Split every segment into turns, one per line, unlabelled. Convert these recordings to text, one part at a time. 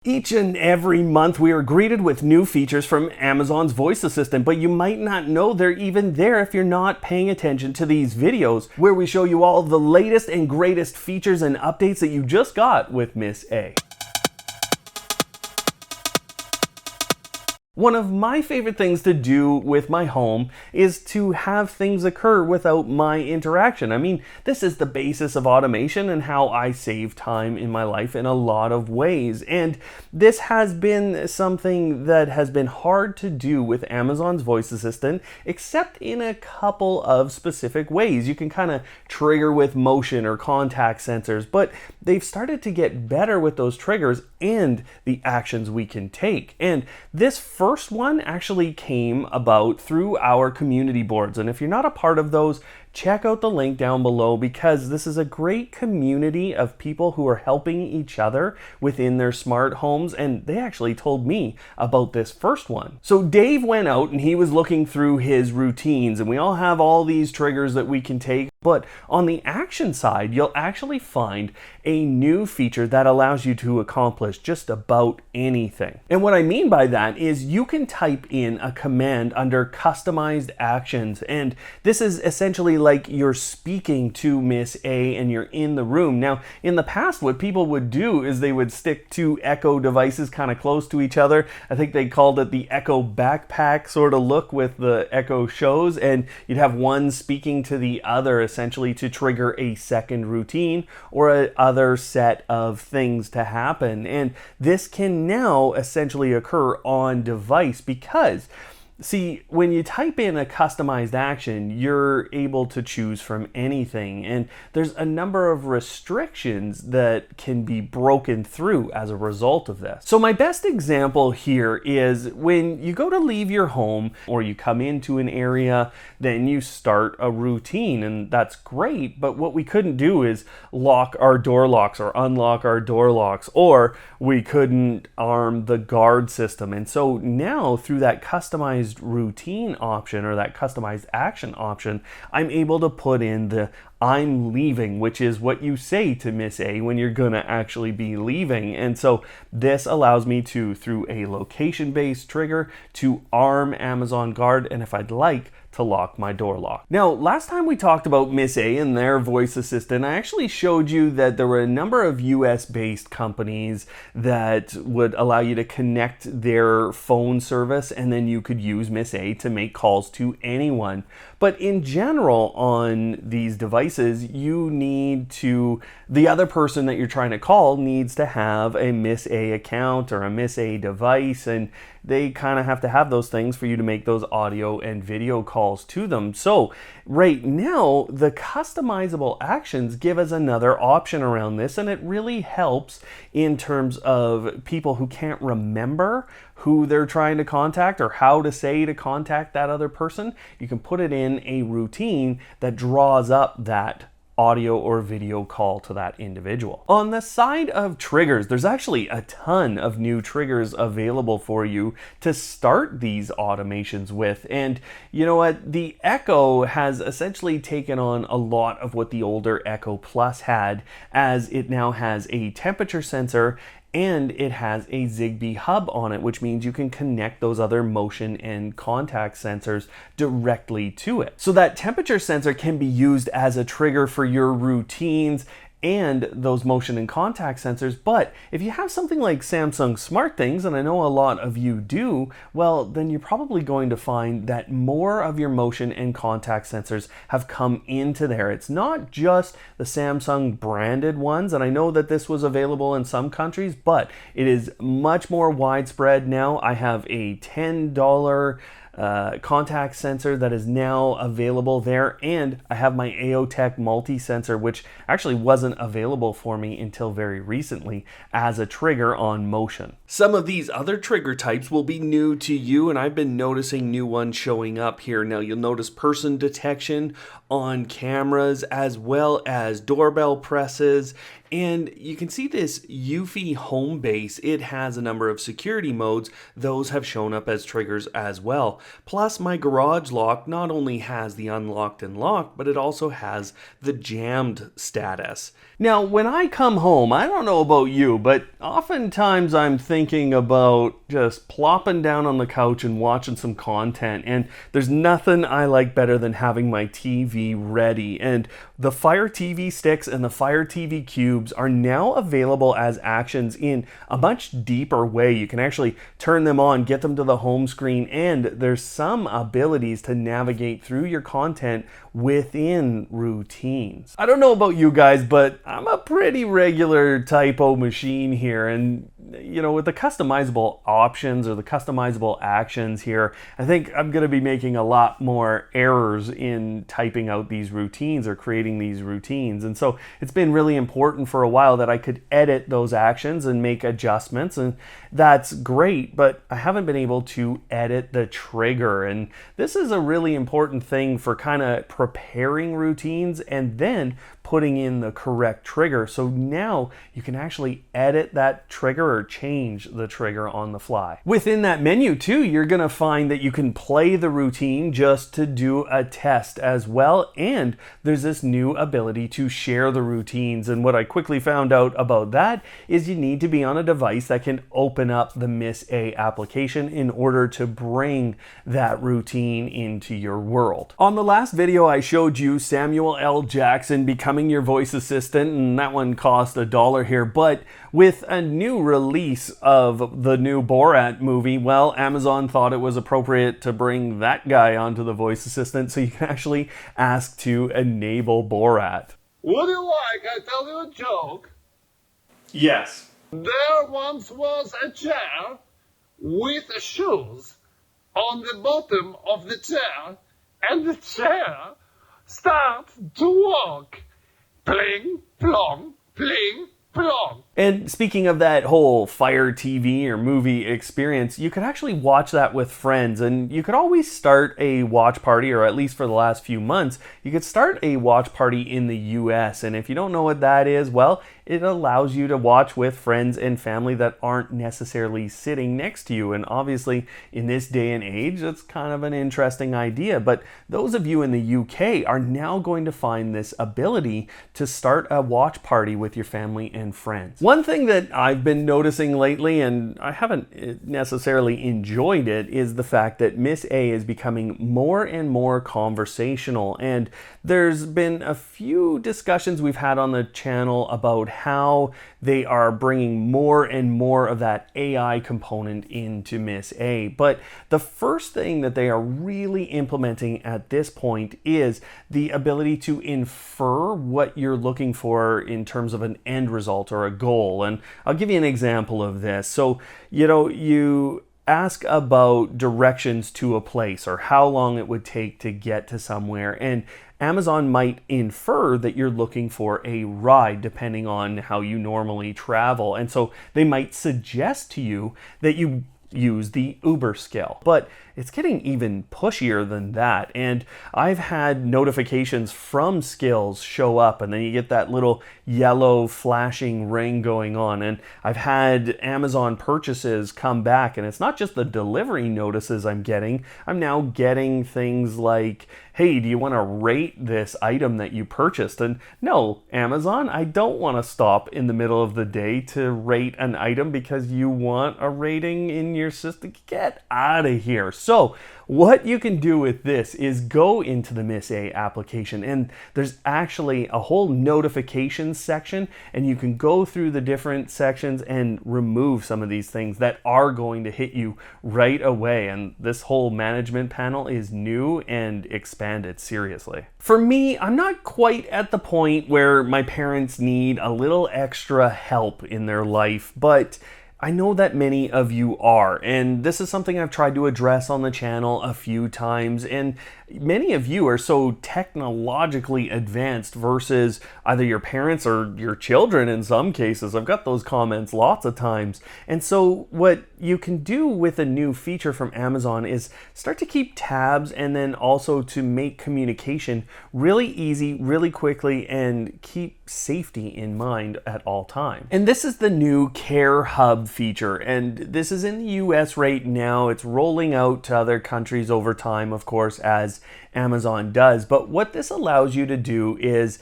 Each and every month we are greeted with new features from Amazon's voice assistant, but you might not know they're even there if you're not paying attention to these videos where we show you all the latest and greatest features and updates that you just got with Miss A. One of my favorite things to do with my home is to have things occur without my interaction. I mean, this is the basis of automation and how I save time in my life in a lot of ways. And this has been something that has been hard to do with Amazon's voice assistant, except in a couple of specific ways. You can kind of trigger with motion or contact sensors, but they've started to get better with those triggers and the actions we can take. And this first one actually came about through our community boards. And if you're not a part of those, check out the link down below because this is a great community of people who are helping each other within their smart homes. And they actually told me about this first one. So Dave went out and he was looking through his routines, and we all have all these triggers that we can take. But on the action side, you'll actually find a new feature that allows you to accomplish just about anything. And what I mean by that is you can type in a command under customized actions. And this is essentially like you're speaking to Miss A and you're in the room. Now, in the past, what people would do is they would stick two Echo devices kind of close to each other. I think they called it the Echo backpack sort of look with the Echo shows. And you'd have one speaking to the other essentially to trigger a second routine or another set of things to happen. And this can now essentially occur on device because, see, when you type in a customized action, you're able to choose from anything. And there's a number of restrictions that can be broken through as a result of this. So my best example here is when you go to leave your home or you come into an area, then you start a routine, and that's great. But what we couldn't do is lock our door locks or unlock our door locks, or we couldn't arm the guard system. And so now through that customized routine option or that customized action option, I'm able to put in the I'm leaving, which is what you say to Miss A when you're gonna actually be leaving. And so this allows me to, through a location-based trigger, to arm Amazon Guard, and if I'd like, to lock my door lock. Now, last time we talked about Miss A and their voice assistant, I actually showed you that there were a number of US-based companies that would allow you to connect their phone service, and then you could use Miss A to make calls to anyone. But in general, on these devices, you need to, the other person that you're trying to call needs to have a Miss A account or a Miss A device, and they kind of have to have those things for you to make those audio and video calls to them. So right now, the customizable actions give us another option around this, and it really helps in terms of people who can't remember who they're trying to contact or how to say to contact that other person. You can put it in a routine that draws up that audio or video call to that individual. On the side of triggers, there's actually a ton of new triggers available for you to start these automations with. And you know what? The Echo has essentially taken on a lot of what the older Echo Plus had, as it now has a temperature sensor and it has a Zigbee hub on it, which means you can connect those other motion and contact sensors directly to it. So that temperature sensor can be used as a trigger for your routines and those motion and contact sensors. But if you have something like Samsung SmartThings, and I know a lot of you do, well, then you're probably going to find that more of your motion and contact sensors have come into there. It's not just the Samsung branded ones, and I know that this was available in some countries, but it is much more widespread now. I have a $10 contact sensor that is now available there, and I have my AOTech multi-sensor, which actually wasn't available for me until very recently as a trigger on motion. Some of these other trigger types will be new to you, and I've been noticing new ones showing up here. Now you'll notice person detection on cameras, as well as doorbell presses And you can see this Eufy home base. It has a number of security modes. Those have shown up as triggers as well. Plus, my garage lock not only has the unlocked and locked, but it also has the jammed status. Now, when I come home, I don't know about you, but oftentimes I'm thinking about just plopping down on the couch and watching some content. And there's nothing I like better than having my TV ready. And the Fire TV sticks and the Fire TV cubes are now available as actions in a much deeper way. You can actually turn them on, get them to the home screen, and there's some abilities to navigate through your content within routines. I don't know about you guys, but I'm a pretty regular typo machine here, and with the customizable options or the customizable actions here, I think I'm going to be making a lot more errors in typing out these routines or creating these routines. And so it's been really important for a while that I could edit those actions and make adjustments, and that's great, but I haven't been able to edit the trigger. And this is a really important thing for kind of preparing routines and then putting in the correct trigger. So now you can actually edit that trigger or change the trigger on the fly. Within that menu too, you're gonna find that you can play the routine just to do a test as well. And there's this new ability to share the routines. And what I quickly found out about that is you need to be on a device that can open up the Miss A application in order to bring that routine into your world. On the last video, I showed you Samuel L. Jackson becoming your voice assistant, and that one cost $1 here. But with a new release of the new Borat movie, well, Amazon thought it was appropriate to bring that guy onto the voice assistant so you can actually ask to enable Borat.
Would you like I tell you a joke?
Yes.
There once was a chair with shoes on the bottom of the chair, and the chair starts to walk. Pling, plong, pling, plong.
And speaking of that whole Fire TV or movie experience, you could actually watch that with friends, and you could always start a watch party, or at least for the last few months, you could start a watch party in the US. And if you don't know what that is, well, it allows you to watch with friends and family that aren't necessarily sitting next to you. And obviously, in this day and age, that's kind of an interesting idea. But those of you in the UK are now going to find this ability to start a watch party with your family and friends. One thing that I've been noticing lately, and I haven't necessarily enjoyed it, is the fact that Miss A is becoming more and more conversational. And there's been a few discussions we've had on the channel about how they are bringing more and more of that AI component into Miss A. But the first thing that they are really implementing at this point is the ability to infer what you're looking for in terms of an end result or a goal. And I'll give you an example of this. So, you ask about directions to a place or how long it would take to get to somewhere, and Amazon might infer that you're looking for a ride depending on how you normally travel. And so they might suggest to you that you use the Uber skill. But it's getting even pushier than that. And I've had notifications from Skills show up, and then you get that little yellow flashing ring going on. And I've had Amazon purchases come back, and it's not just the delivery notices I'm getting. I'm now getting things like, hey, do you want to rate this item that you purchased? And no, Amazon, I don't want to stop in the middle of the day to rate an item because you want a rating in your system. Get out of here. So what you can do with this is go into the Miss A application, and there's actually a whole notifications section, and you can go through the different sections and remove some of these things that are going to hit you right away. And this whole management panel is new and expanded seriously. For me, I'm not quite at the point where my parents need a little extra help in their life, but I know that many of you are, and this is something I've tried to address on the channel a few times. And many of you are so technologically advanced versus either your parents or your children in some cases. I've got those comments lots of times. And so what you can do with a new feature from Amazon is start to keep tabs, and then also to make communication really easy, really quickly, and keep safety in mind at all times. And this is the new Care Hub feature, and this is in the US right now. It's rolling out to other countries over time, of course, as Amazon does. But what this allows you to do is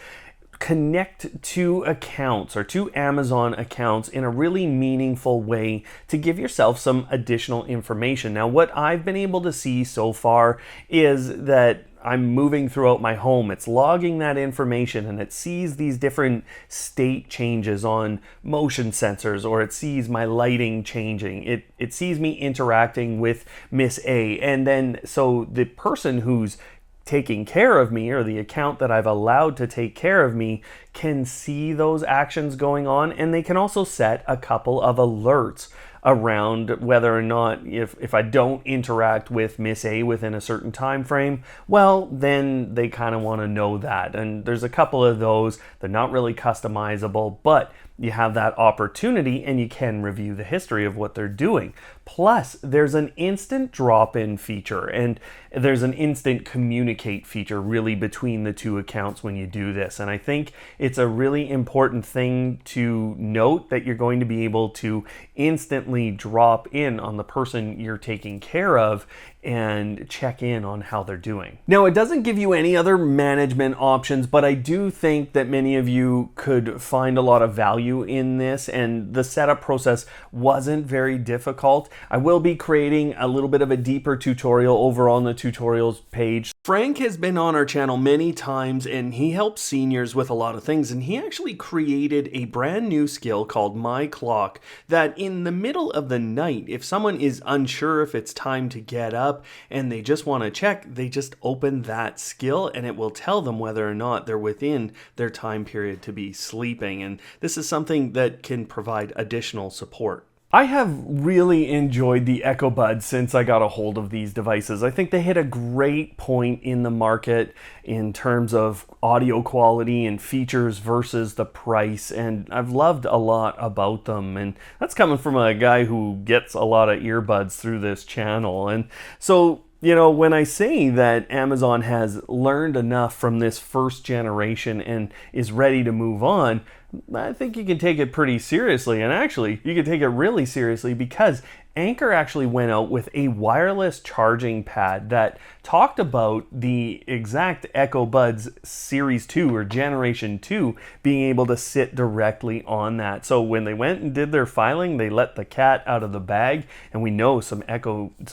connect to accounts or to Amazon accounts in a really meaningful way to give yourself some additional information. Now, what I've been able to see so far is that I'm moving throughout my home. It's logging that information, and it sees these different state changes on motion sensors, or it sees my lighting changing. It sees me interacting with Miss A. And then so the person who's taking care of me, or the account that I've allowed to take care of me, can see those actions going on, and they can also set a couple of alerts around whether or not if I don't interact with Miss A within a certain time frame, well, then they kind of want to know that. And there's a couple of those. They're not really customizable, but you have that opportunity, and you can review the history of what they're doing. Plus, there's an instant drop-in feature, and there's an instant communicate feature really between the two accounts when you do this. And I think it's a really important thing to note that you're going to be able to instantly drop in on the person you're taking care of and check in on how they're doing. Now, it doesn't give you any other management options, but I do think that many of you could find a lot of value in this, and the setup process wasn't very difficult. I will be creating a little bit of a deeper tutorial over on the tutorials page. Frank has been on our channel many times, and he helps seniors with a lot of things, and he actually created a brand new skill called My Clock that in the middle of the night, if someone is unsure if it's time to get up and they just want to check, they just open that skill and it will tell them whether or not they're within their time period to be sleeping. And this is something that can provide additional support. I have really enjoyed the Echo Buds since I got a hold of these devices. I think they hit a great point in the market in terms of audio quality and features versus the price, and I've loved a lot about them. And that's coming from a guy who gets a lot of earbuds through this channel. And so, you know, when I say that Amazon has learned enough from this first generation and is ready to move on, I think you can take it pretty seriously. And actually, you can take it really seriously, because Anker actually went out with a wireless charging pad that talked about the exact Echo Buds Series 2 or Generation 2 being able to sit directly on that. So when they went and did their filing, they let the cat out of the bag, and we know some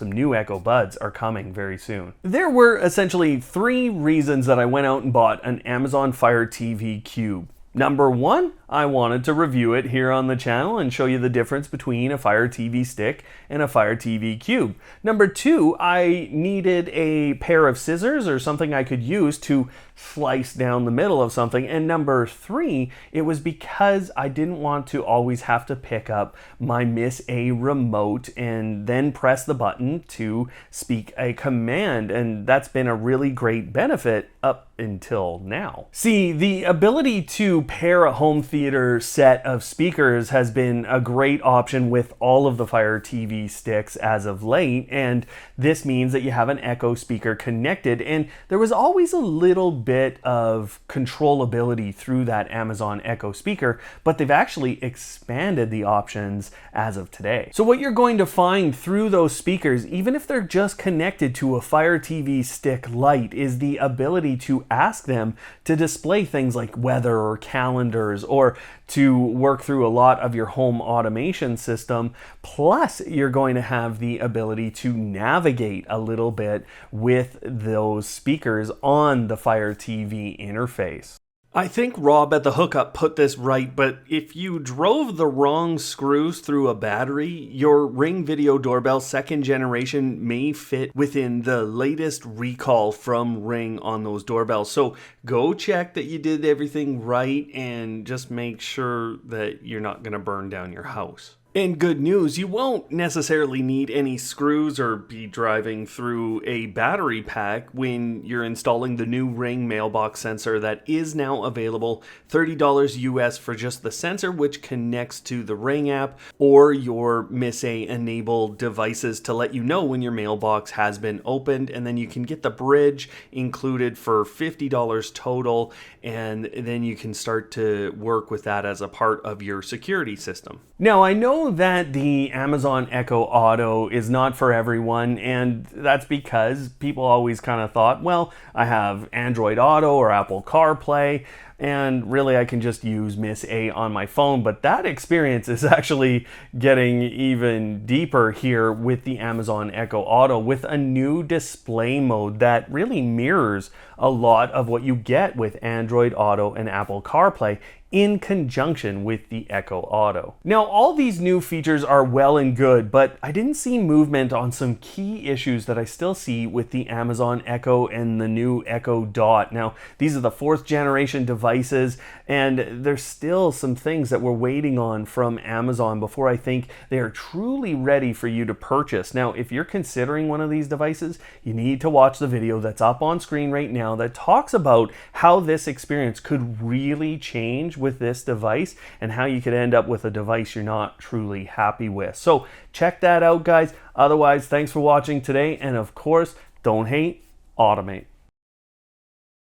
new Echo Buds are coming very soon. There were essentially 3 reasons that I went out and bought an Amazon Fire TV Cube. Number 1, I wanted to review it here on the channel and show you the difference between a Fire TV Stick and a Fire TV Cube. Number 2, I needed a pair of scissors or something I could use to slice down the middle of something. And number 3, it was because I didn't want to always have to pick up my Miss A remote and then press the button to speak a command. And that's been a really great benefit up until now. See, the ability to pair a home theater set of speakers has been a great option with all of the Fire TV sticks as of late, and this means that you have an Echo speaker connected, and there was always a little bit of controllability through that Amazon Echo speaker, but they've actually expanded the options as of today. So what you're going to find through those speakers, even if they're just connected to a Fire TV Stick Lite, is the ability to ask them to display things like weather or calendars, or to work through a lot of your home automation system. Plus, you're going to have the ability to navigate a little bit with those speakers on the Fire TV interface. I think Rob at the Hookup put this right, but if you drove the wrong screws through a battery, your Ring Video Doorbell 2nd generation may fit within the latest recall from Ring on those doorbells. So go check that you did everything right and just make sure that you're not going to burn down your house. And good news, you won't necessarily need any screws or be driving through a battery pack when you're installing the new Ring mailbox sensor that is now available, $30 US for just the sensor, which connects to the Ring app or your Miss A enabled devices to let you know when your mailbox has been opened. And then you can get the bridge included for $50 total, and then you can start to work with that as a part of your security system. Now, I know that the Amazon Echo Auto is not for everyone, and that's because people always kind of thought, well, I have Android Auto or Apple CarPlay, and really I can just use Miss A on my phone. But that experience is actually getting even deeper here with the Amazon Echo Auto, with a new display mode that really mirrors a lot of what you get with Android Auto and Apple CarPlay in conjunction with the Echo Auto. Now, all these new features are well and good, but I didn't see movement on some key issues that I still see with the Amazon Echo and the new Echo Dot. Now, these are the 4th generation devices, and there's still some things that we're waiting on from Amazon before I think they are truly ready for you to purchase. Now, if you're considering one of these devices, you need to watch the video that's up on screen right now that talks about how this experience could really change with this device and how you could end up with a device you're not truly happy with. So check that out, guys. Otherwise, thanks for watching today, and of course, don't hate, automate.